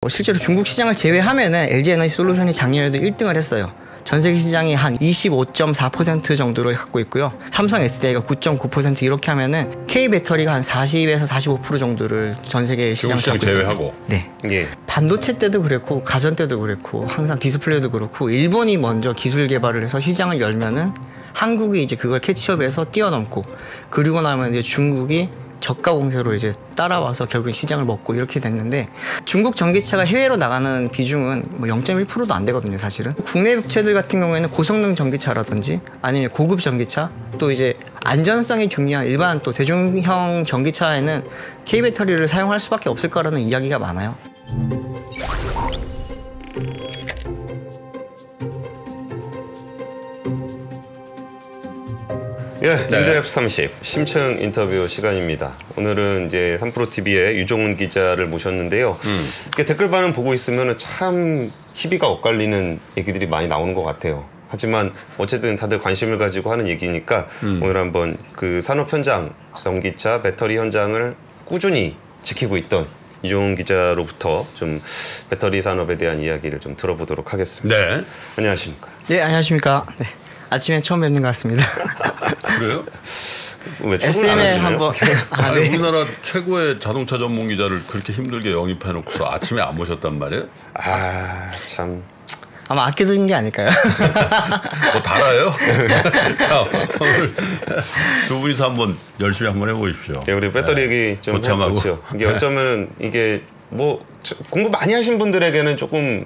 실제로 중국 시장을 제외하면은 LG 에너지 솔루션이 작년에도 1등을 했어요. 전 세계 시장이 한 25.4% 정도를 갖고 있고요. 삼성 SDI가 9.9% 이렇게 하면은 K 배터리가 한 40에서 45% 정도를 전 세계 시장 제외하고. 네. 예. 반도체 때도 그랬고 가전 때도 그랬고 항상 디스플레이도 그렇고 일본이 먼저 기술 개발을 해서 시장을 열면은 한국이 이제 그걸 캐치업해서 뛰어넘고 그리고 나면 이제 중국이 저가 공세로 이제 따라와서 결국 시장을 먹고 이렇게 됐는데 중국 전기차가 해외로 나가는 비중은 뭐 0.1%도 안 되거든요, 사실은. 국내 업체들 같은 경우에는 고성능 전기차라든지 아니면 고급 전기차 또 이제 안전성이 중요한 일반 또 대중형 전기차에는 K 배터리를 사용할 수밖에 없을 거라는 이야기가 많아요. 예, 인덱 30 심층 인터뷰 시간입니다. 오늘은 이제 3프로TV의 유종훈 기자를 모셨는데요. 댓글 반응 보고 있으면 참 희비가 엇갈리는 얘기들이 많이 나오는 것 같아요. 하지만 어쨌든 다들 관심을 가지고 하는 얘기니까 오늘 한번 그 산업 현장, 전기차, 배터리 현장을 꾸준히 지키고 있던 유종훈 기자로부터 좀 배터리 산업에 대한 이야기를 좀 들어보도록 하겠습니다. 네. 안녕하십니까? 네, 안녕하십니까? 네. 아침에 처음 뵙는 것 같습니다. 그래요? 왜 출근 안 하시나요? 한번 네. 우리나라 최고의 자동차 전문 기자를 그렇게 힘들게 영입해놓고 아침에 안 모셨단 말이에요? 아, 참. 아마 아껴둔 게 아닐까요? 뭐 달아요? 자, 오늘 두 분이서 한번 열심히 한번 해보십시오. 네, 우리 배터리 얘기 좀 해보죠. 이게 어쩌면 이게 뭐 공부 많이 하신 분들에게는 조금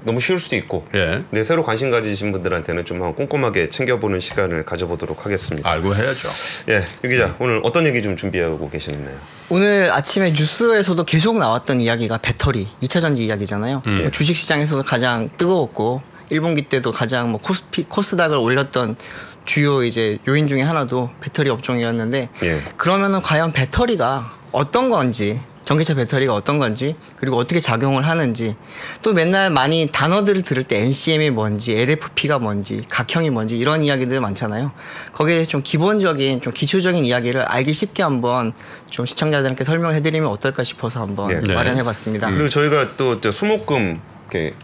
너무 쉬울 수도 있고, 예. 근데 새로 관심 가지신 분들한테는 좀 꼼꼼하게 챙겨보는 시간을 가져보도록 하겠습니다. 알고 해야죠. 예, 유 기자, 오늘 어떤 얘기 좀 준비하고 계시나요? 오늘 아침에 뉴스에서도 계속 나왔던 이야기가 배터리, 2차 전지 이야기잖아요. 주식시장에서도 가장 뜨거웠고 1분기 때도 가장 뭐 코스닥을 올렸던 주요 이제 요인 중에 하나도 배터리 업종이었는데 예. 그러면은 과연 배터리가 어떤 건지, 전기차 배터리가 어떤 건지, 그리고 어떻게 작용을 하는지, 또 맨날 많이 단어들을 들을 때 NCM이 뭔지, LFP가 뭔지, 각형이 뭔지 이런 이야기들 많잖아요. 거기에 좀 기본적인, 좀 기초적인 이야기를 알기 쉽게 한번 좀 시청자들한테 설명해드리면 어떨까 싶어서 한번 네. 마련해봤습니다. 그리고 저희가 또 수목금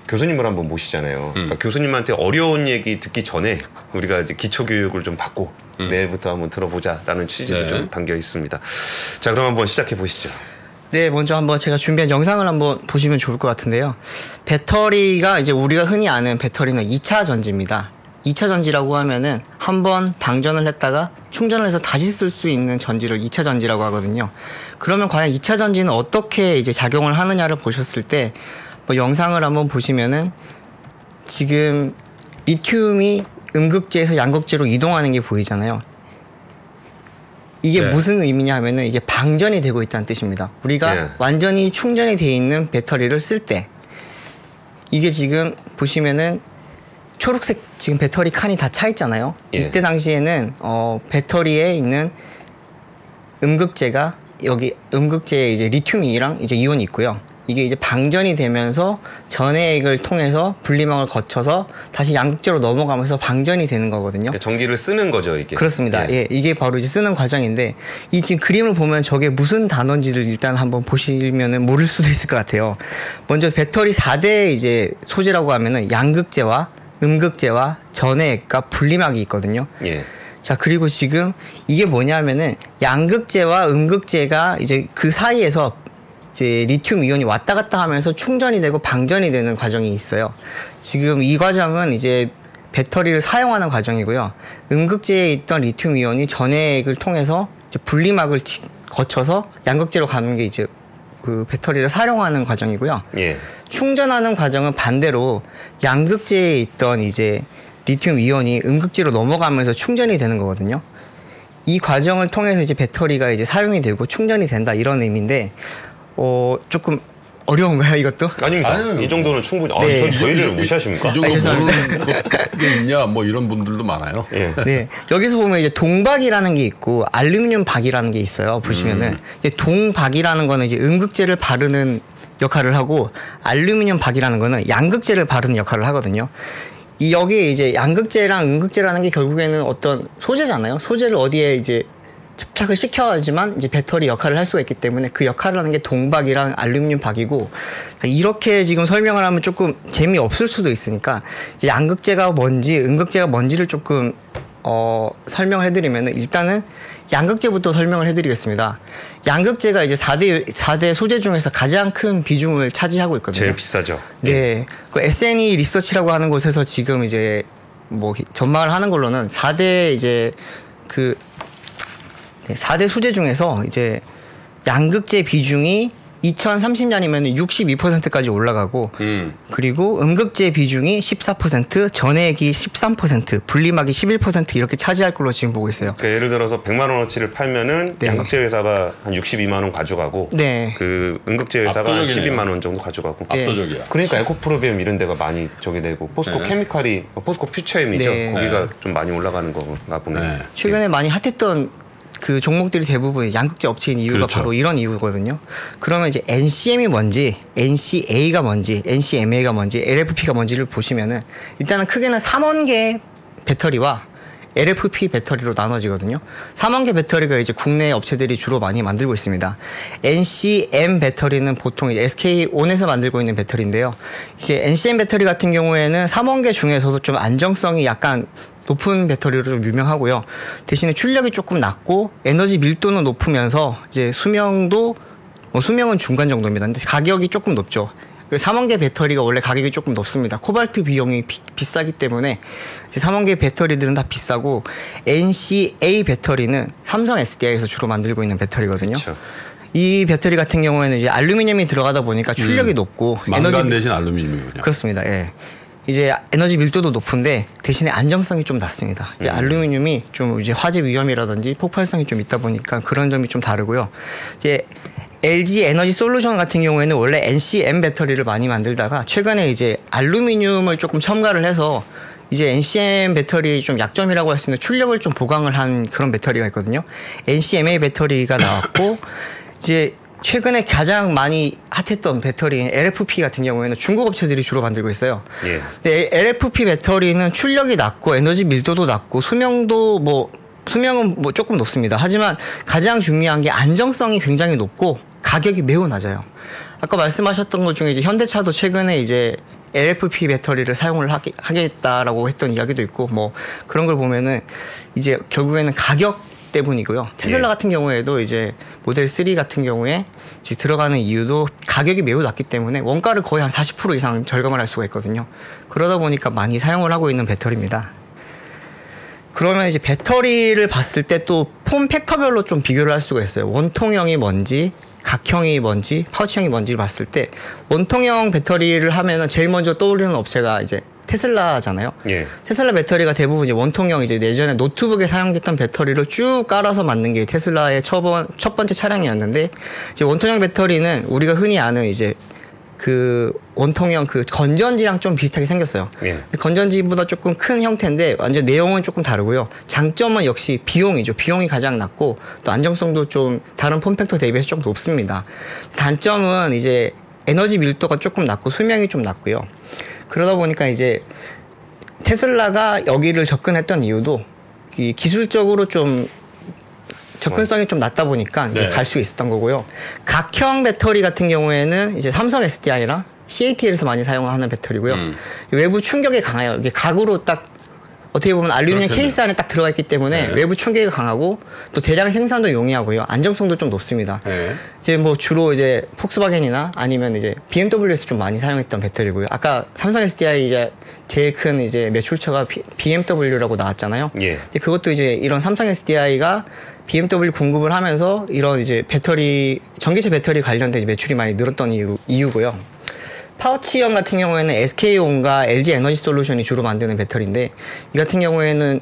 교수님을 한번 모시잖아요. 그러니까 교수님한테 어려운 얘기 듣기 전에 우리가 이제 기초 교육을 좀 받고 내일부터 한번 들어보자라는 취지도 네. 좀 담겨 있습니다. 자, 그럼 한번 시작해 보시죠. 네, 먼저 한번 제가 준비한 영상을 한번 보시면 좋을 것 같은데요. 배터리가 이제 우리가 흔히 아는 배터리는 2차 전지입니다. 2차 전지라고 하면은 한번 방전을 했다가 충전을 해서 다시 쓸 수 있는 전지를 2차 전지라고 하거든요. 그러면 과연 2차 전지는 어떻게 이제 작용을 하느냐를 보셨을 때 뭐 영상을 한번 보시면은 지금 리튬이 음극재에서 양극재로 이동하는 게 보이잖아요. 이게 네. 무슨 의미냐 하면은 이게 방전이 되고 있다는 뜻입니다. 우리가 네. 완전히 충전이 돼 있는 배터리를 쓸 때 이게 지금 보시면은 초록색 지금 배터리 칸이 다 차 있잖아요. 예. 이때 당시에는 배터리에 있는 음극재가 여기 음극재에 이제 리튬이랑 이제 이온이 있고요. 이게 이제 방전이 되면서 전해액을 통해서 분리망을 거쳐서 다시 양극재로 넘어가면서 방전이 되는 거거든요. 그러니까 전기를 쓰는 거죠, 이게. 그렇습니다. 예, 이게 바로 이제 쓰는 과정인데 이 지금 그림을 보면 저게 무슨 단어인지를 일단 한번 보시면은 모를 수도 있을 것 같아요. 먼저 배터리 4대 이제 소재라고 하면은 양극재와 음극재와 전해액과 분리막이 있거든요. 예. 자, 그리고 지금 이게 뭐냐면은 양극재와 음극재가 이제 그 사이에서 이제 리튬 이온이 왔다 갔다 하면서 충전이 되고 방전이 되는 과정이 있어요. 지금 이 과정은 이제 배터리를 사용하는 과정이고요. 음극재에 있던 리튬 이온이 전해액을 통해서 이제 분리막을 거쳐서 양극재로 가는 게 이제 그 배터리를 사용하는 과정이고요. 예. 충전하는 과정은 반대로 양극재에 있던 이제 리튬 이온이 음극재로 넘어가면서 충전이 되는 거거든요. 이 과정을 통해서 이제 배터리가 이제 사용이 되고 충전이 된다 이런 의미인데 조금 어려운가요, 이것도? 아닙니다. 아니요. 이 정도는 충분히. 네. 저희를 무시하십니까? 이 정도 죄송합니다. 모르는 게 있냐 뭐 이런 분들도 많아요. 예. 네, 여기서 보면 이제 동박이라는 게 있고 알루미늄 박이라는 게 있어요. 보시면은 이제 동박이라는 거는 이제 음극재를 바르는 역할을 하고 알루미늄 박이라는 거는 양극재를 바르는 역할을 하거든요. 여기에 이제 양극재랑 음극재라는 게 결국에는 어떤 소재잖아요. 소재를 어디에 이제 접착을 시켜야지만 이제 배터리 역할을 할 수가 있기 때문에 그 역할을 하는 게 동박이랑 알루미늄 박이고, 이렇게 지금 설명을 하면 조금 재미없을 수도 있으니까 이제 양극재가 뭔지 음극재가 뭔지를 조금 설명을 해드리면은, 일단은 양극재부터 설명을 해드리겠습니다. 양극재가 이제 4대 소재 중에서 가장 큰 비중을 차지하고 있거든요. 제일 비싸죠. 네. 그 SNE 리서치라고 하는 곳에서 지금 이제 뭐 전망을 하는 걸로는 4대 이제 그 4대 소재 중에서 이제 양극재 비중이 2030년이면 62%까지 올라가고, 그리고 음극재 비중이 14%, 전해액이 13%, 분리막이 11% 이렇게 차지할 걸로 지금 보고 있어요. 그러니까 예를 들어서 100만 원어치를 팔면은 네. 양극재 회사가 한 62만 원 가져가고, 네. 그 음극재 회사가 한 압도적이네요. 12만 원 정도 가져가고. 네. 압도적이야. 그러니까 에코프로비움 이런 데가 많이 저기 되고, 포스코 네. 케미칼이 포스코 퓨처엠이죠. 네. 거기가 좀 많이 올라가는 거가 보네. 네. 최근에 많이 핫했던 그 종목들이 대부분 양극재 업체인 이유가 그렇죠. 바로 이런 이유거든요. 그러면 이제 NCM이 뭔지, NCA가 뭔지, NCMA가 뭔지, LFP가 뭔지를 보시면은, 일단은 크게는 3원계 배터리와 LFP 배터리로 나눠지거든요. 3원계 배터리가 이제 국내 업체들이 주로 많이 만들고 있습니다. NCM 배터리는 보통 SK온에서 만들고 있는 배터리인데요. 이제 NCM 배터리 같은 경우에는 3원계 중에서도 좀 안정성이 약간 높은 배터리로 좀 유명하고요. 대신에 출력이 조금 낮고 에너지 밀도는 높으면서 이제 수명도 수명은 중간 정도입니다. 근데 가격이 조금 높죠. 3원계 배터리가 원래 가격이 조금 높습니다. 코발트 비용이 비싸기 때문에 이제 3원계 배터리들은 다 비싸고, NCA 배터리는 삼성 SDI에서 주로 만들고 있는 배터리거든요. 그렇죠. 이 배터리 같은 경우에는 이제 알루미늄이 들어가다 보니까 출력이 높고 망간 대신 알루미늄이군요. 그렇습니다. 예. 이제 에너지 밀도도 높은데 대신에 안정성이 좀 낮습니다. 이제 알루미늄이 좀 이제 화재 위험이라든지 폭발성이 좀 있다 보니까 그런 점이 좀 다르고요. 이제 LG 에너지 솔루션 같은 경우에는 원래 NCM 배터리를 많이 만들다가 최근에 이제 알루미늄을 조금 첨가를 해서 이제 NCM 배터리의 좀 약점이라고 할 수 있는 출력을 좀 보강을 한 그런 배터리가 있거든요. NCMA 배터리가 나왔고, 이제 최근에 가장 많이 핫했던 배터리인 LFP 같은 경우에는 중국 업체들이 주로 만들고 있어요. 예. 근데 LFP 배터리는 출력이 낮고 에너지 밀도도 낮고 수명은 뭐 조금 높습니다. 하지만 가장 중요한 게 안정성이 굉장히 높고 가격이 매우 낮아요. 아까 말씀하셨던 것 중에 이제 현대차도 최근에 이제 LFP 배터리를 사용을 하겠다라고 했던 이야기도 있고, 뭐 그런 걸 보면은 이제 결국에는 가격 때문이고요. 테슬라 예. 같은 경우에도 이제 모델 3 같은 경우에 이제 들어가는 이유도 가격이 매우 낮기 때문에 원가를 거의 한 40% 이상 절감을 할 수가 있거든요. 그러다 보니까 많이 사용을 하고 있는 배터리입니다. 그러면 이제 배터리를 봤을 때 또 폼 팩터별로 좀 비교를 할 수가 있어요. 원통형이 뭔지, 각형이 뭔지, 파우치형이 뭔지를 봤을 때, 원통형 배터리를 하면은 제일 먼저 떠오르는 업체가 이제 테슬라잖아요. 예. 테슬라 배터리가 대부분 이제 원통형, 이제 예전에 노트북에 사용됐던 배터리를 쭉 깔아서 만든 게 테슬라의 첫 번째 차량이었는데, 이제 원통형 배터리는 우리가 흔히 아는 이제 그 원통형 그 건전지랑 좀 비슷하게 생겼어요. 예. 근데 건전지보다 조금 큰 형태인데 완전 내용은 조금 다르고요. 장점은 역시 비용이죠. 비용이 가장 낮고 또 안정성도 좀 다른 폼팩터 대비해서 좀 높습니다. 단점은 이제 에너지 밀도가 조금 낮고 수명이 좀 낮고요. 그러다 보니까 이제 테슬라가 여기를 접근했던 이유도 이 기술적으로 좀 접근성이 좀 낮다 보니까 네. 갈 수 있었던 거고요. 각형 배터리 같은 경우에는 이제 삼성 SDI랑 CATL에서 많이 사용하는 배터리고요. 외부 충격이 강해요. 이게 각으로 딱 어떻게 보면 알루미늄 그렇겠네요. 케이스 안에 딱 들어가 있기 때문에 네. 외부 충격이 강하고 또 대량 생산도 용이하고요. 안정성도 좀 높습니다. 네. 이제 뭐 주로 이제 폭스바겐이나 아니면 이제 BMW에서 좀 많이 사용했던 배터리고요. 아까 삼성 SDI 이제 제일 큰 이제 매출처가 BMW라고 나왔잖아요. 예. 근데 그것도 이제 이런 삼성 SDI가 BMW 공급을 하면서 이런 이제 배터리, 전기차 배터리 관련된 매출이 많이 늘었던 이유고요. 파우치형 같은 경우에는 SK온과 LG 에너지 솔루션이 주로 만드는 배터리인데, 이 같은 경우에는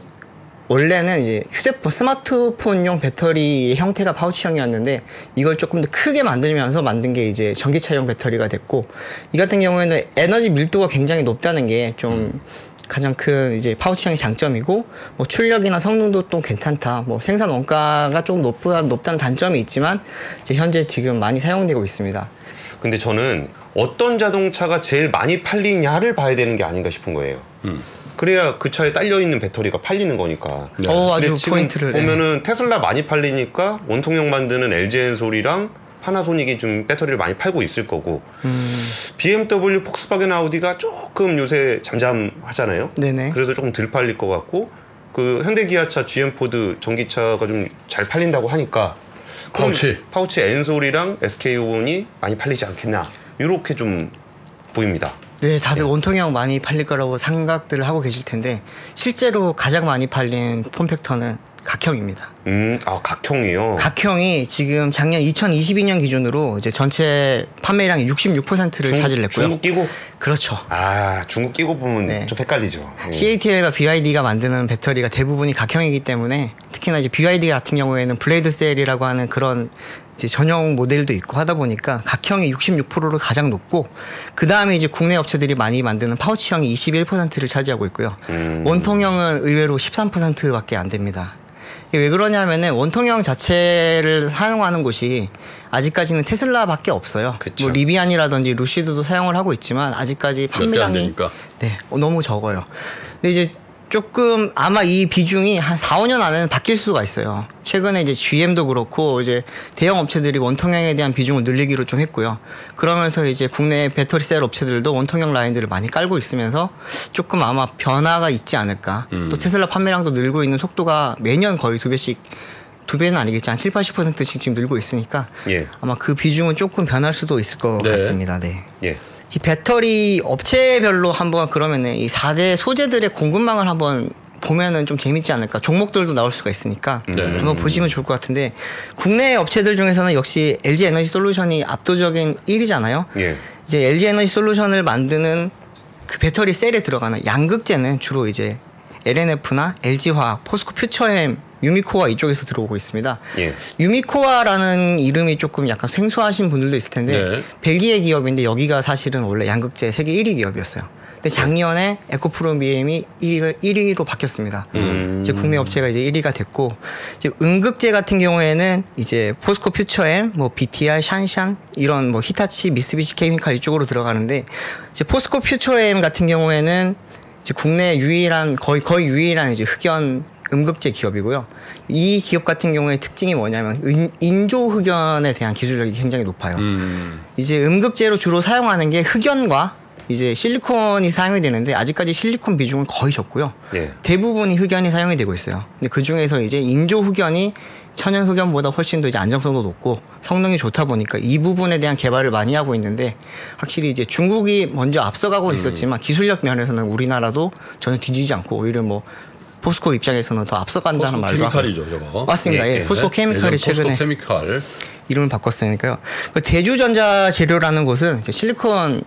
원래는 이제 휴대폰, 스마트폰용 배터리의 형태가 파우치형이었는데 이걸 조금 더 크게 만들면서 만든 게 이제 전기차용 배터리가 됐고, 이 같은 경우에는 에너지 밀도가 굉장히 높다는 게 좀 가장 큰 이제 파우치형의 장점이고, 뭐 출력이나 성능도 또 괜찮다, 뭐 생산 원가가 조금 높다는 단점이 있지만 이제 현재 지금 많이 사용되고 있습니다. 근데 저는 어떤 자동차가 제일 많이 팔리냐를 봐야 되는 게 아닌가 싶은 거예요. 그래야 그 차에 딸려 있는 배터리가 팔리는 거니까. 네. 아주 근데 지금 포인트를 보면은 테슬라 많이 팔리니까 원통형 만드는 LG엔솔이랑 파나소닉이 좀 배터리를 많이 팔고 있을 거고 BMW, 폭스바겐, 아우디가 조금 요새 잠잠하잖아요. 네네. 그래서 조금 덜 팔릴 것 같고 그 현대기아차, GM포드 전기차가 좀 잘 팔린다고 하니까 그럼 파우치 엔솔이랑 SK5이 많이 팔리지 않겠나 이렇게 좀 보입니다. 네, 다들 원통형 많이 팔릴 거라고 생각들을 하고 계실 텐데 실제로 가장 많이 팔린 폼팩터는 각형입니다. 각형이요? 각형이 지금 작년 2022년 기준으로 이제 전체 판매량의 66%를 차지했고요. 중국 끼고? 그렇죠. 중국 끼고 보면 네. 좀 헷갈리죠. CATL과 BYD가 만드는 배터리가 대부분이 각형이기 때문에 특히나 이제 BYD 같은 경우에는 블레이드 셀이라고 하는 그런 이제 전용 모델도 있고 하다 보니까 각형이 66%를 가장 높고 그 다음에 이제 국내 업체들이 많이 만드는 파우치형이 21%를 차지하고 있고요. 원통형은 의외로 13%밖에 안 됩니다. 이게 왜 그러냐면은 원통형 자체를 사용하는 곳이 아직까지는 테슬라밖에 없어요. 그쵸. 뭐 리비안이라든지 루시드도 사용을 하고 있지만 아직까지 판매량이 너무 적어요. 근데 이제 조금 아마 이 비중이 한 4, 5년 안에는 바뀔 수가 있어요. 최근에 이제 GM도 그렇고 이제 대형 업체들이 원통형에 대한 비중을 늘리기로 좀 했고요. 그러면서 이제 국내 배터리 셀 업체들도 원통형 라인들을 많이 깔고 있으면서 조금 아마 변화가 있지 않을까. 또 테슬라 판매량도 늘고 있는 속도가 매년 거의 2배씩 2배는 아니겠지. 한 7, 80%씩 지금 늘고 있으니까 아마 그 비중은 조금 변할 수도 있을 것 같습니다. 네. 이 배터리 업체별로 한번 그러면은 이 4대 소재들의 공급망을 한번 보면은 좀 재밌지 않을까. 종목들도 나올 수가 있으니까 한번 보시면 좋을 것 같은데 국내 업체들 중에서는 역시 LG 에너지 솔루션이 압도적인 1위잖아요. 이제 LG 에너지 솔루션을 만드는 그 배터리 셀에 들어가는 양극재는 주로 이제 LNF나 LG화학, 포스코 퓨처엠, 유미코아 이쪽에서 들어오고 있습니다. 유미코아라는 이름이 조금 약간 생소하신 분들도 있을 텐데 벨기에 기업인데 여기가 사실은 원래 양극재 세계 1위 기업이었어요. 근데 작년에 에코프로비엠이 1위로 바뀌었습니다. 이제 국내 업체가 이제 1위가 됐고 이제 음극재 같은 경우에는 이제 포스코 퓨처엠, 뭐 BTR, 샨샨 이런 뭐 히타치, 미쓰비시 케미칼 이쪽으로 들어가는데 이제 포스코 퓨처엠 같은 경우에는 이제 국내 유일한 거의 유일한 이제 흑연 음극재 기업이고요. 이 기업 같은 경우에 특징이 뭐냐면 인조 흑연에 대한 기술력이 굉장히 높아요. 이제 음극재로 주로 사용하는 게 흑연과 이제 실리콘이 사용이 되는데 아직까지 실리콘 비중은 거의 적고요. 대부분이 흑연이 사용이 되고 있어요. 근데 그 중에서 이제 인조 흑연이 천연 흑연보다 훨씬 더 이제 안정성도 높고 성능이 좋다 보니까 이 부분에 대한 개발을 많이 하고 있는데 확실히 이제 중국이 먼저 앞서가고 있었지만 기술력 면에서는 우리나라도 전혀 뒤지지 않고 오히려 뭐 포스코 입장에서는 더 앞서간다는 말도 포스코 케미칼이죠, 저거. 맞습니다. 포스코 케미칼이 최근에 포스코 케미칼. 이름을 바꿨으니까요. 대주전자 재료라는 곳은 이제 실리콘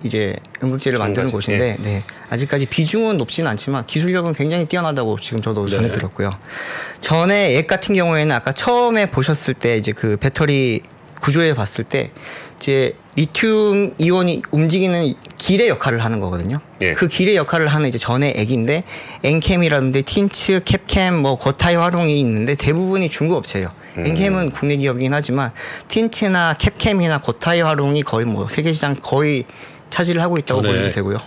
이제 음극재를 만드는 곳인데 아직까지 비중은 높지는 않지만 기술력은 굉장히 뛰어나다고 지금 저도 전해 들었고요. 전에 액 같은 경우에는 아까 처음에 보셨을 때 이제 그 배터리 구조에 봤을 때 이제 리튬 이온이 움직이는 길의 역할을 하는 거거든요. 그 길의 역할을 하는 이제 전의 액인데 엔캠이라든지 틴츠, 캡캠, 뭐 고타이 화룡이 있는데 대부분이 중국 업체예요. 엔캠은 국내 기업이긴 하지만 틴츠나 캡캠이나 고타이 화룡이 거의 뭐 세계 시장 거의 차지를 하고 있다고 보면 되고요.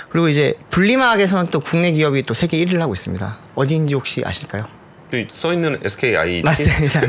그리고 이제 분리막에서는 또 국내 기업이 또 세계 1위를 하고 있습니다. 어디인지 혹시 아실까요? 써 있는 SKIT 맞습니다.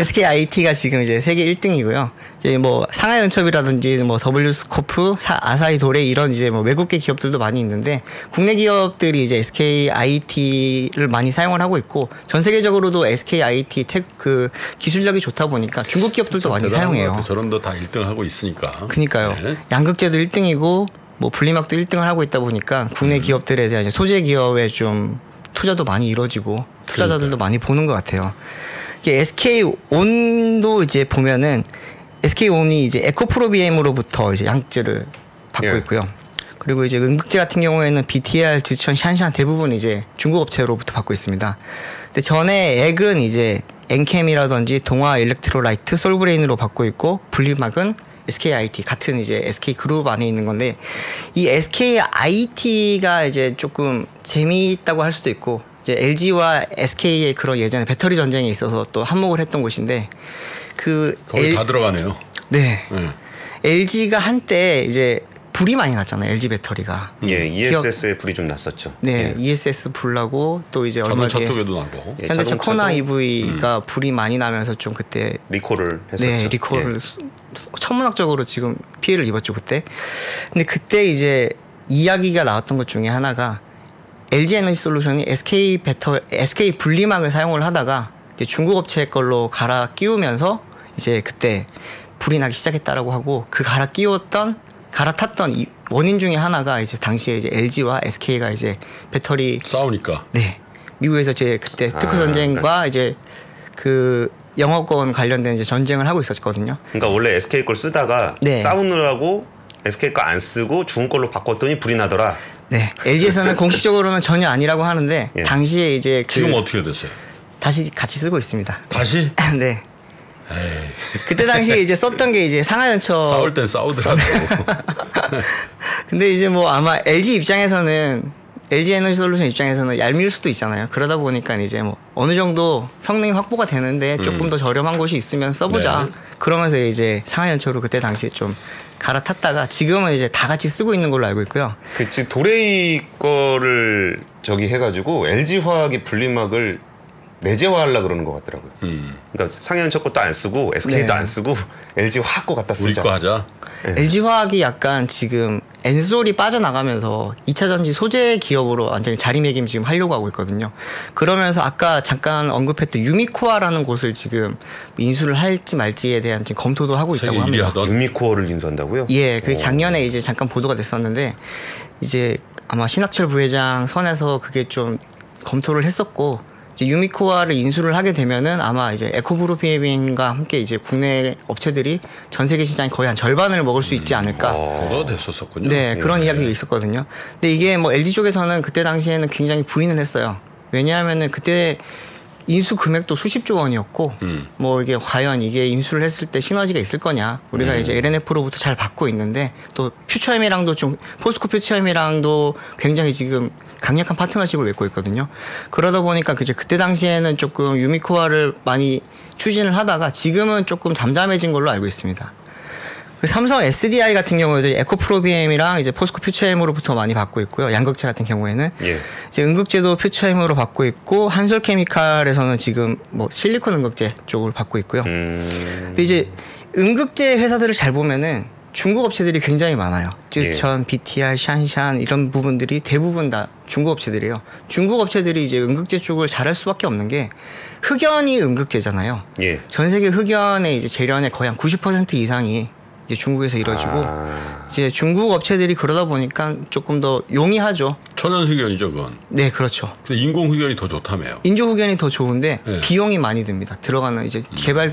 SKIT가 지금 이제 세계 1등이고요. 이제 뭐 상하이은첩이라든지 뭐 W스코프, 아사히 도레 이런 이제 뭐 외국계 기업들도 많이 있는데 국내 기업들이 이제 SKIT를 많이 사용을 하고 있고 전 세계적으로도 SKIT 그 기술력이 좋다 보니까 중국 기업들도 많이 사용해요. 저런도 다 1등 하고 있으니까. 그러니까요. 양극재도 1등이고 뭐 분리막도 1등을 하고 있다 보니까 국내 기업들에 대한 소재 기업에 좀 투자도 많이 이루어지고 투자자들도 많이 보는 것 같아요. SK온도 이제 보면은 SK온이 이제 에코프로비엠으로부터 이제 양극재를 받고 있고요. 그리고 이제 음극재 같은 경우에는 BTR, 지천, 샨샨 대부분 이제 중국 업체로부터 받고 있습니다. 근데 전에 액은 이제 엔캠이라든지 동아 일렉트로라이트, 솔브레인으로 받고 있고 분리막은 SKIT 같은 이제 SK 그룹 안에 있는 건데 이 SKIT가 이제 조금 재미있다고 할 수도 있고 이제 LG와 SK의 그런 예전에 배터리 전쟁에 있어서 또 한몫을 했던 곳인데 그 거기 다 들어가네요. LG가 한때 이제 불이 많이 났잖아요. LG 배터리가. 예, ESS에 불이 좀 났었죠. 네, 예. ESS 불 나고 또 이제 얼마 자동차 뒤에 쪽에도 나고. 예, 현대차 자동차도- 코나 EV가 불이 많이 나면서 좀 그때 리콜을 했었죠. 네, 리콜을 예. 천문학적으로 지금 피해를 입었죠 그때. 근데 그때 이제 이야기가 나왔던 것 중에 하나가 LG 에너지 솔루션이 SK 분리막을 사용을 하다가 이제 중국 업체 걸로 갈아 끼우면서 이제 그때 불이 나기 시작했다라고 하고 그 갈아탔던 이 원인 중에 하나가 이제 당시에 이제 LG와 SK가 이제 배터리 싸우니까. 네 미국에서 이제 그때 특허 전쟁과 이제 그 영어권 관련된 이제 전쟁을 하고 있었거든요. 그러니까 원래 SK 걸 쓰다가 네. 싸우느라고 SK 거 안 쓰고 중국 걸로 바꿨더니 불이 나더라. 네, LG에서는 공식적으로는 전혀 아니라고 하는데 예. 당시에 이제 그 지금 어떻게 됐어요? 다시 같이 쓰고 있습니다. 다시? 네. 에이, 그때 당시에 이제 썼던 게 이제 상하연처. 싸울 땐 싸우더라도. 근데 이제 뭐 아마 LG 입장에서는 LG 에너지 솔루션 입장에서는 얄미울 수도 있잖아요. 그러다 보니까 이제 뭐 어느 정도 성능이 확보가 되는데 조금 더 저렴한 곳이 있으면 써보자. 네. 그러면서 이제 상하연처로 그때 당시에 좀 갈아탔다가 지금은 이제 다 같이 쓰고 있는 걸로 알고 있고요. 그치 도레이 거를 저기 해가지고 LG 화학이 분리막을 내재화하려 그러는 것 같더라고요. 그러니까 상현처 것도 안 쓰고 SK도 네. 안 쓰고 LG 화학 거 갖다 우리 쓰자. 거 하자. LG 화학이 약간 지금 엔솔이 빠져나가면서 2차 전지 소재 기업으로 완전히 자리매김 하려고 하고 있거든요. 그러면서 아까 잠깐 언급했던 유미코아라는 곳을 지금 인수를 할지 말지에 대한 지금 검토도 하고 있다고 세계 1위 합니다. 하던. 유미코어를 인수한다고요? 예, 그 작년에 이제 잠깐 보도가 됐었는데 이제 아마 신학철 부회장 선에서 그게 좀 검토를 했었고 이제 유미코아를 인수를 하게 되면은 아마 이제 에코브루핑과 함께 이제 국내 업체들이 전 세계 시장의 거의 한 절반을 먹을 수 있지 않을까. 보도가 됐었었군요. 네, 그런 이야기가 있었거든요. 근데 이게 뭐 LG 쪽에서는 그때 당시에는 굉장히 부인을 했어요. 왜냐하면은 그때 인수 금액도 수십조 원이었고, 뭐 이게 과연 이게 인수를 했을 때 시너지가 있을 거냐. 우리가 이제 LNF로부터 잘 받고 있는데, 또 퓨처엠이랑도 좀, 포스코 퓨처엠이랑도 굉장히 지금 강력한 파트너십을 맺고 있거든요. 그러다 보니까 그때 당시에는 조금 유미코아를 많이 추진을 하다가 지금은 조금 잠잠해진 걸로 알고 있습니다. 삼성 SDI 같은 경우에도 에코프로비엠이랑 이제 포스코 퓨처엠으로부터 많이 받고 있고요. 양극재 같은 경우에는 예. 이제 응급제도 퓨처엠으로 받고 있고 한솔케미칼에서는 지금 뭐 실리콘 응급제 쪽을 받고 있고요. 근데 이제 응급제 회사들을 잘 보면은 중국 업체들이 굉장히 많아요. 쯔천, BTR, 샨샨 이런 부분들이 대부분 다 중국 업체들이에요. 중국 업체들이 이제 응급제 쪽을 잘할 수밖에 없는 게 흑연이 응급제잖아요. 예. 전 세계 흑연의 이제 재련의 거의 한 90% 이상이 이제 중국에서 이루어지고 이제 중국 업체들이 그러다 보니까 조금 더 용이하죠. 천연 흑연이죠, 그건. 네, 그렇죠. 근데 인공 흑연이 더 좋다며요. 인조 흑연이 더 좋은데 네. 비용이 많이 듭니다. 들어가는 이제 개발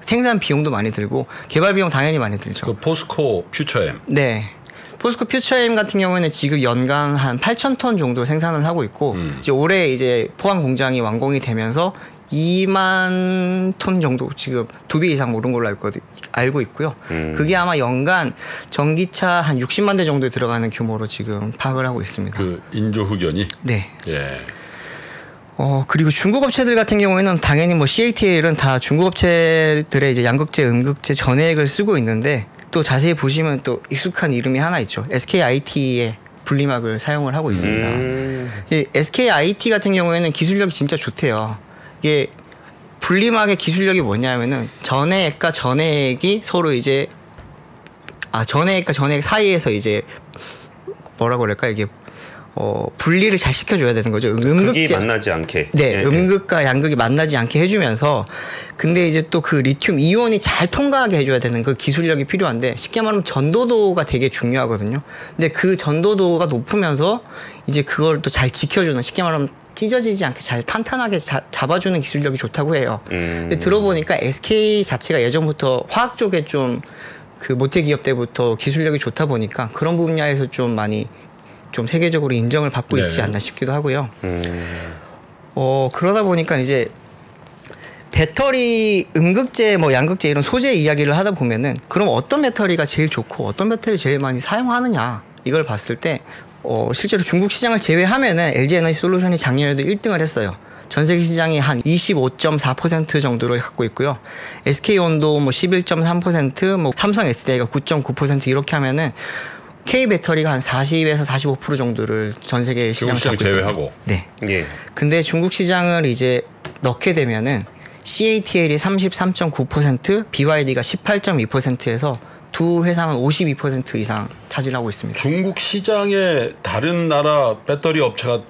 생산 비용도 많이 들고 개발 비용 당연히 많이 들죠. 그 포스코 퓨처엠. 네. 포스코 퓨처엠 같은 경우에는 지금 연간 한 8,000톤 정도 생산을 하고 있고 이제 올해 이제 포항 공장이 완공이 되면서 2만 톤 정도 지금 2배 이상 오른 걸로 알고 있고요. 그게 아마 연간 전기차 한 60만 대 정도에 들어가는 규모로 지금 파악을 하고 있습니다. 그 인조 흑연이. 네. 예. 그리고 중국 업체들 같은 경우에는 당연히 뭐 CATL은 다 중국 업체들의 이제 양극재, 음극재 전해액을 쓰고 있는데 또 자세히 보시면 또 익숙한 이름이 하나 있죠. SKIT의 분리막을 사용을 하고 있습니다. SKIT 같은 경우에는 기술력이 진짜 좋대요. 이게 분리막의 기술력이 뭐냐면은 전해액과 전해액이 서로 이제 전해액과 전해액 사이에서 이제 뭐라고 그럴까 이게 분리를 잘 시켜줘야 되는 거죠. 극이 만나지 않게. 네, 예, 음극과 양극이 만나지 않게 해주면서 근데 이제 또 그 리튬 이온이 잘 통과하게 해줘야 되는 그 기술력이 필요한데 쉽게 말하면 전도도가 되게 중요하거든요. 근데 그 전도도가 높으면서 이제 그걸 또 잘 지켜주는 쉽게 말하면 찢어지지 않게 잘 탄탄하게 잡아주는 기술력이 좋다고 해요. 근데 들어보니까 SK 자체가 예전부터 화학 쪽에 좀 그 모태 기업 때부터 기술력이 좋다 보니까 그런 분야에서 좀 많이 좀 세계적으로 인정을 받고 있지 않나 싶기도 하고요. 그러다 보니까 이제 배터리 음극재 뭐 양극재 이런 소재 이야기를 하다 보면은 그럼 어떤 배터리가 제일 좋고 어떤 배터리 제일 많이 사용하느냐 이걸 봤을 때 실제로 중국 시장을 제외하면은 LG 에너지 솔루션이 작년에도 1등을 했어요. 전 세계 시장이 한 25.4% 정도를 갖고 있고요. SK온도 뭐 11.3%, 뭐 삼성 SDI가 9.9% 이렇게 하면은 K 배터리가 한 40에서 45% 정도를 전 세계 시장을 중국 시장 잡고 있거든요. 제외하고. 네. 예. 근데 중국 시장을 이제 넣게 되면은 CATL이 33.9%, BYD가 18.2%에서 두 회사는 52% 이상 차지하고 있습니다. 중국 시장에 다른 나라 배터리 업체가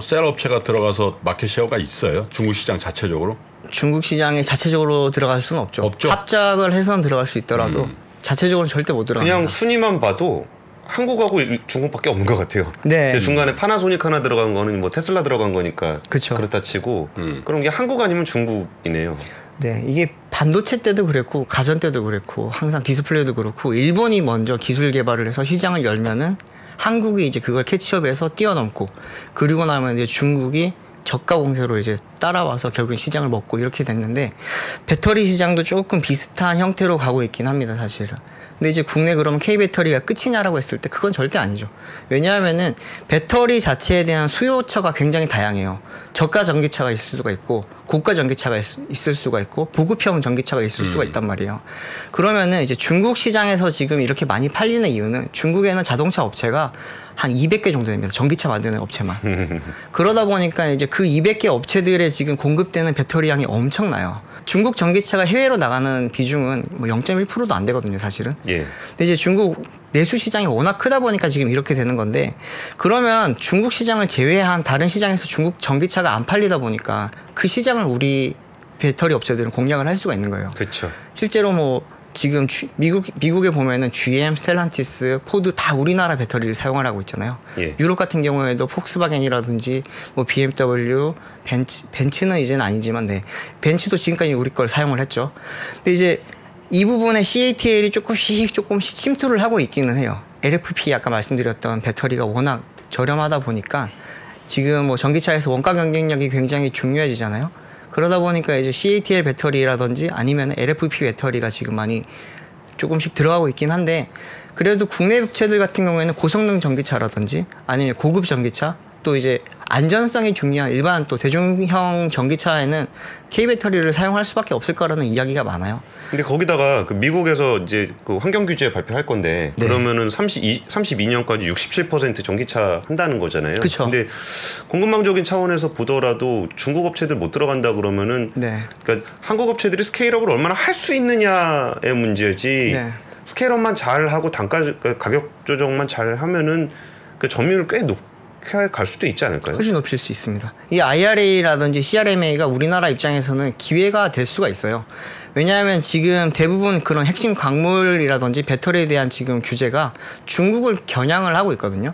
셀 업체가 들어가서 마켓 쉐어가 있어요? 중국 시장 자체적으로? 중국 시장에 자체적으로 들어갈 수는 없죠. 없죠? 합작을 해서는 들어갈 수 있더라도 자체적으로는 절대 못 들어갑니다. 그냥 순위만 봐도 한국하고 중국밖에 없는 것 같아요. 네. 중간에 파나소닉 하나 들어간 거는 뭐 테슬라 들어간 거니까 그쵸. 그렇다 치고 그런 게 한국 아니면 중국이네요. 네, 이게 반도체 때도 그랬고 가전 때도 그랬고 항상 디스플레이도 그렇고 일본이 먼저 기술 개발을 해서 시장을 열면은 한국이 이제 그걸 캐치업해서 뛰어넘고 그리고 나면 이제 중국이 저가 공세로 이제 따라와서 결국 시장을 먹고 이렇게 됐는데 배터리 시장도 조금 비슷한 형태로 가고 있긴 합니다, 사실은. 근데 이제 국내 그러면 K 배터리가 끝이냐라고 했을 때 그건 절대 아니죠. 왜냐하면은 배터리 자체에 대한 수요처가 굉장히 다양해요. 저가 전기차가 있을 수가 있고 고가 전기차가 있을 수가 있고 보급형 전기차가 있을 수가 있단 말이에요. 그러면은 이제 중국 시장에서 지금 이렇게 많이 팔리는 이유는 중국에는 자동차 업체가 한 200개 정도 됩니다. 전기차 만드는 업체만. 그러다 보니까 이제 그 200개 업체들에 지금 공급되는 배터리 양이 엄청나요. 중국 전기차가 해외로 나가는 비중은 뭐 0.1%도 안 되거든요, 사실은. 예. 근데 이제 중국 내수 시장이 워낙 크다 보니까 지금 이렇게 되는 건데 그러면 중국 시장을 제외한 다른 시장에서 중국 전기차가 안 팔리다 보니까 그 시장을 우리 배터리 업체들은 공략을 할 수가 있는 거예요. 그렇죠. 실제로 뭐 지금 미국에 보면은 GM, 스텔란티스, 포드 다 우리나라 배터리를 사용을 하고 있잖아요. 예. 유럽 같은 경우에도 폭스바겐이라든지 뭐 BMW, 벤츠는 이제는 아니지만 네. 벤츠도 지금까지 우리 걸 사용을 했죠. 근데 이제 이 부분에 CATL이 조금씩 침투를 하고 있기는 해요. LFP 아까 말씀드렸던 배터리가 워낙 저렴하다 보니까 지금 뭐 전기차에서 원가 경쟁력이 굉장히 중요해지잖아요. 그러다 보니까 이제 CATL 배터리라든지 아니면 LFP 배터리가 지금 많이 조금씩 들어가고 있긴 한데 그래도 국내 업체들 같은 경우에는 고성능 전기차라든지 아니면 고급 전기차 또 이제 안전성이 중요한 일반 또 대중형 전기차에는 K 배터리를 사용할 수밖에 없을 거라는 이야기가 많아요. 근데 거기다가 그 미국에서 이제 그 환경 규제 발표할 건데 네. 그러면은 32년까지 67% 전기차 한다는 거잖아요. 그쵸. 근데 공급망적인 차원에서 보더라도 중국 업체들 못 들어간다 그러면은 네. 그러니까 한국 업체들이 스케일업을 얼마나 할 수 있느냐의 문제지. 네. 스케일업만 잘 하고 가격 조정만 잘 하면은 그 점유율 꽤 높게 갈 수도 있지 않을까요? 훨씬 높일 수 있습니다. 이 IRA라든지 CRMA가 우리나라 입장에서는 기회가 될 수가 있어요. 왜냐하면 지금 대부분 그런 핵심 광물이라든지 배터리에 대한 지금 규제가 중국을 겨냥을 하고 있거든요.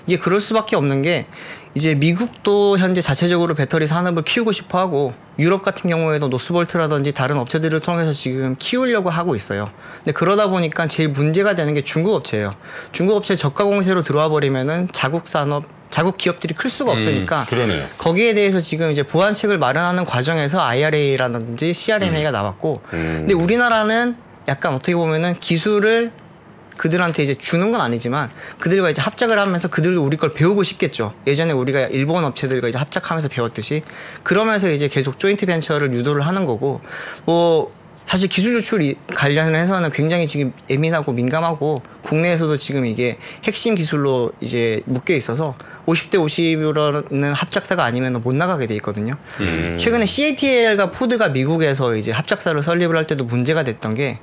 이게 그럴 수밖에 없는 게 이제 미국도 현재 자체적으로 배터리 산업을 키우고 싶어 하고 유럽 같은 경우에도 노스볼트라든지 다른 업체들을 통해서 지금 키우려고 하고 있어요. 근데 그러다 보니까 제일 문제가 되는 게 중국 업체예요. 중국 업체 저가 공세로 들어와 버리면은 자국 기업들이 클 수가 없으니까 그러네요. 거기에 대해서 지금 이제 보완책을 마련하는 과정에서 IRA라든지 CRMA가 나왔고 근데 우리나라는 약간 어떻게 보면은 기술을 그들한테 이제 주는 건 아니지만 그들과 이제 합작을 하면서 그들도 우리 걸 배우고 싶겠죠. 예전에 우리가 일본 업체들과 이제 합작하면서 배웠듯이 그러면서 이제 계속 조인트 벤처를 유도를 하는 거고 뭐 사실 기술 유출 관련을 해서는 굉장히 지금 예민하고 민감하고 국내에서도 지금 이게 핵심 기술로 이제 묶여 있어서 50대 50으로는 합작사가 아니면 못 나가게 돼 있거든요. 최근에 CATL과 포드가 미국에서 이제 합작사를 설립을 할 때도 문제가 됐던 게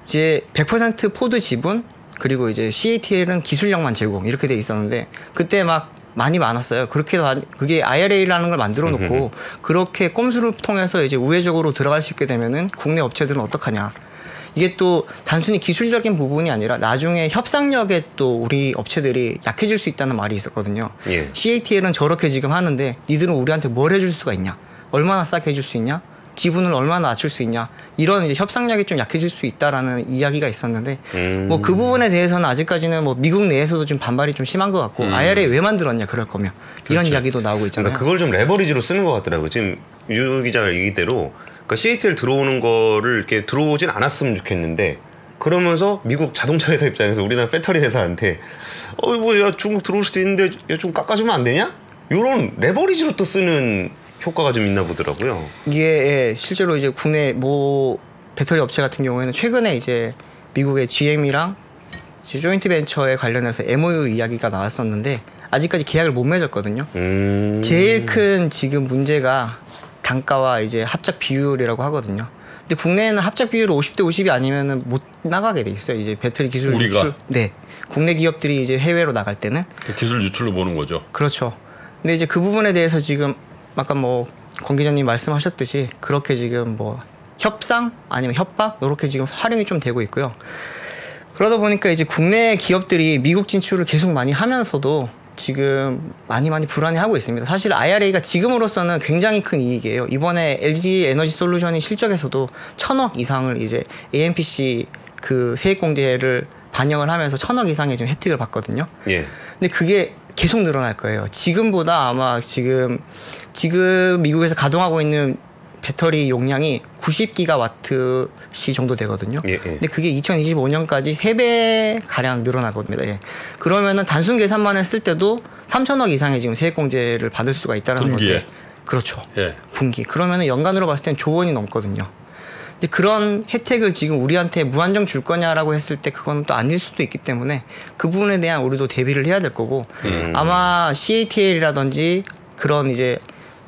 이제 100% 포드 지분 그리고 이제 CATL은 기술력만 제공 이렇게 돼 있었는데 그때 막 많이 많았어요. 그게 IRA라는 걸 만들어 놓고 그렇게 꼼수를 통해서 이제 우회적으로 들어갈 수 있게 되면은 국내 업체들은 어떡하냐. 이게 또 단순히 기술적인 부분이 아니라 나중에 협상력에 또 우리 업체들이 약해질 수 있다는 말이 있었거든요. 예. CATL은 저렇게 지금 하는데 니들은 우리한테 뭘 해줄 수가 있냐. 얼마나 싸게 해줄 수 있냐. 지분을 얼마나 낮출 수 있냐 이런 이제 협상력이 좀 약해질 수 있다라는 이야기가 있었는데 뭐 그 부분에 대해서는 아직까지는 뭐 미국 내에서도 좀 반발이 좀 심한 것 같고 IRA 왜 만들었냐 그럴 거면 이런 그렇죠. 이야기도 나오고 있잖아요. 그러니까 그걸 좀 레버리지로 쓰는 것 같더라고요. 지금 유 기자 얘기대로 그러니까 CATL 들어오는 거를 이렇게 들어오진 않았으면 좋겠는데 그러면서 미국 자동차 회사 입장에서 우리나라 배터리 회사한테 야 중국 들어올 수도 있는데 야, 좀 깎아주면 안 되냐? 이런 레버리지로 또 쓰는 효과가 좀 있나 보더라고요. 이게 실제로 이제 국내 뭐 배터리 업체 같은 경우에는 최근에 이제 미국의 GM이랑 조인트 벤처에 관련해서 MOU 이야기가 나왔었는데 아직까지 계약을 못 맺었거든요. 제일 큰 지금 문제가 단가와 이제 합작 비율이라고 하거든요. 근데 국내에는 합작 비율이 50대 50이 아니면은 못 나가게 돼 있어요. 이제 배터리 기술 우리가? 유출. 네. 국내 기업들이 이제 해외로 나갈 때는 기술 유출로 보는 거죠. 그렇죠. 근데 이제 그 부분에 대해서 지금 아까 뭐 권 기자님 말씀하셨듯이 그렇게 지금 뭐 협상 아니면 협박 이렇게 지금 활용이 좀 되고 있고요. 그러다 보니까 이제 국내 기업들이 미국 진출을 계속 많이 하면서도 지금 많이 불안해하고 있습니다. 사실 IRA가 지금으로서는 굉장히 큰 이익이에요. 이번에 LG 에너지 솔루션이 실적에서도 1,000억 이상을 이제 AMPC 그 세액공제를 반영을 하면서 1,000억 이상의 지금 혜택을 받거든요. 예. 근데 그게 계속 늘어날 거예요. 지금보다 아마 지금 미국에서 가동하고 있는 배터리 용량이 90기가와트시 정도 되거든요. 예. 근데 그게 2025년까지 3배 가량 늘어나거든요. 예. 그러면은 단순 계산만 했을 때도 3,000억 이상의 지금 세액공제를 받을 수가 있다는 분기에. 건데. 그렇죠. 예. 분기. 그러면은 연간으로 봤을 땐 1조 원이 넘거든요. 근데 그런 혜택을 지금 우리한테 무한정 줄 거냐라고 했을 때 그건 또 아닐 수도 있기 때문에 그 부분에 대한 우리도 대비를 해야 될 거고 아마 CATL이라든지 그런 이제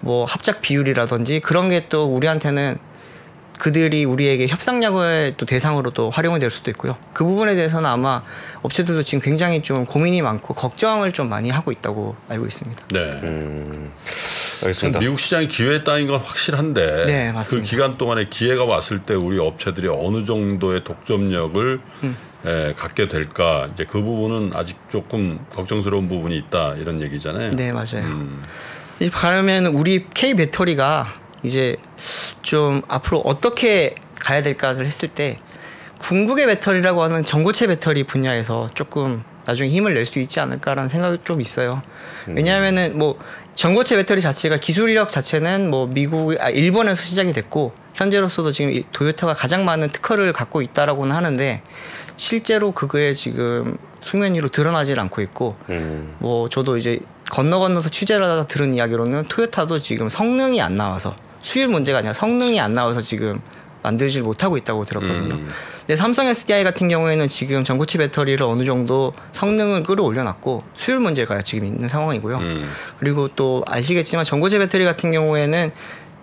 뭐 합작 비율이라든지 그런 게 또 우리한테는 그들이 우리에게 협상력을 또 대상으로 또 활용이 될 수도 있고요. 그 부분에 대해서는 아마 업체들도 지금 굉장히 좀 고민이 많고 걱정을 좀 많이 하고 있다고 알고 있습니다. 네. 알겠습니다. 미국 시장이 기회에 따인 건 확실한데 네, 그 맞습니다. 기간 동안에 기회가 왔을 때 우리 업체들이 어느 정도의 독점력을 갖게 될까 이제 그 부분은 아직 조금 걱정스러운 부분이 있다 이런 얘기잖아요. 네, 맞아요. 이제 그러면 우리 K 배터리가 이제 좀 앞으로 어떻게 가야 될까를 했을 때 궁극의 배터리라고 하는 전고체 배터리 분야에서 조금 나중에 힘을 낼 수 있지 않을까라는 생각이 좀 있어요. 왜냐하면은 뭐 전고체 배터리 자체가 기술력 자체는 뭐 일본에서 시작이 됐고 현재로서도 지금 이 도요타가 가장 많은 특허를 갖고 있다라고는 하는데 실제로 그거에 지금 수면 위로 드러나질 않고 있고 뭐 저도 이제 건너서 취재를 하다가 들은 이야기로는 토요타도 지금 성능이 안 나와서 수율 문제가 아니라 성능이 안 나와서 지금 만들질 못하고 있다고 들었거든요. 근데 삼성 SDI 같은 경우에는 지금 전고체 배터리를 어느 정도 성능을 끌어올려놨고 수율 문제가 지금 있는 상황이고요. 그리고 또 아시겠지만 전고체 배터리 같은 경우에는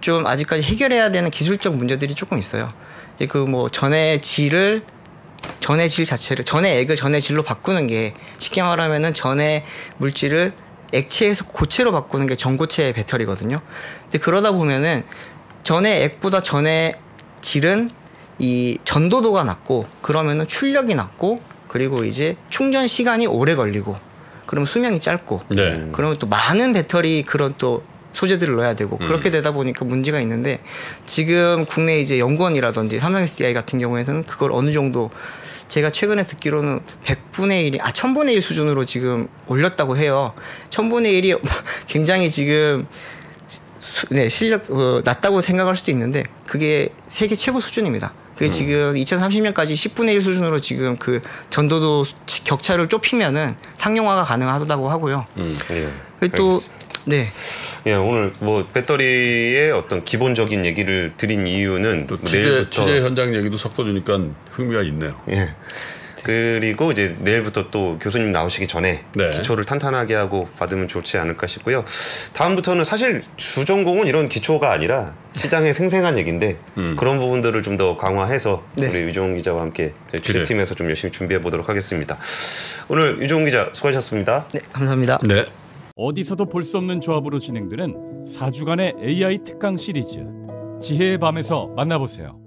좀 아직까지 해결해야 되는 기술적 문제들이 조금 있어요. 이제 그 뭐 전의 질 자체를 전의 액을 전의 질로 바꾸는 게 쉽게 말하면은 전의 물질을 액체에서 고체로 바꾸는 게 전고체 배터리거든요. 근데 그러다 보면은 전의 액보다 전의 질은 이 전도도가 낮고 그러면은 출력이 낮고 그리고 이제 충전 시간이 오래 걸리고 그러면 수명이 짧고 네. 그러면 또 많은 배터리 그런 또 소재들을 넣어야 되고 그렇게 되다 보니까 문제가 있는데 지금 국내 이제 연구원이라든지 삼성 SDI 같은 경우에는 그걸 어느 정도 제가 최근에 듣기로는 100분의 1이 1000분의 1 수준으로 지금 올렸다고 해요. 1000분의 1이 굉장히 지금 실력 낮다고 생각할 수도 있는데 그게 세계 최고 수준입니다. 그게 지금 2030년까지 10분의 1 수준으로 지금 그 전도도 격차를 좁히면은 상용화가 가능하다고 하고요. 예. 또 네. 예, 오늘 뭐 배터리의 어떤 기본적인 얘기를 드린 이유는 또 뭐 취재 현장 얘기도 섞어주니까 흥미가 있네요. 예. 그리고 이제 내일부터 또 교수님 나오시기 전에 네. 기초를 탄탄하게 하고 받으면 좋지 않을까 싶고요. 다음부터는 사실 주전공은 이런 기초가 아니라 시장의 생생한 얘기인데 그런 부분들을 좀 더 강화해서 네. 우리 유종훈 기자와 함께 취재팀에서 좀 열심히 준비해 보도록 하겠습니다. 오늘 유종훈 기자 수고하셨습니다. 네, 감사합니다. 네. 어디서도 볼 수 없는 조합으로 진행되는 4주간의 AI 특강 시리즈 지혜의 밤에서 만나보세요.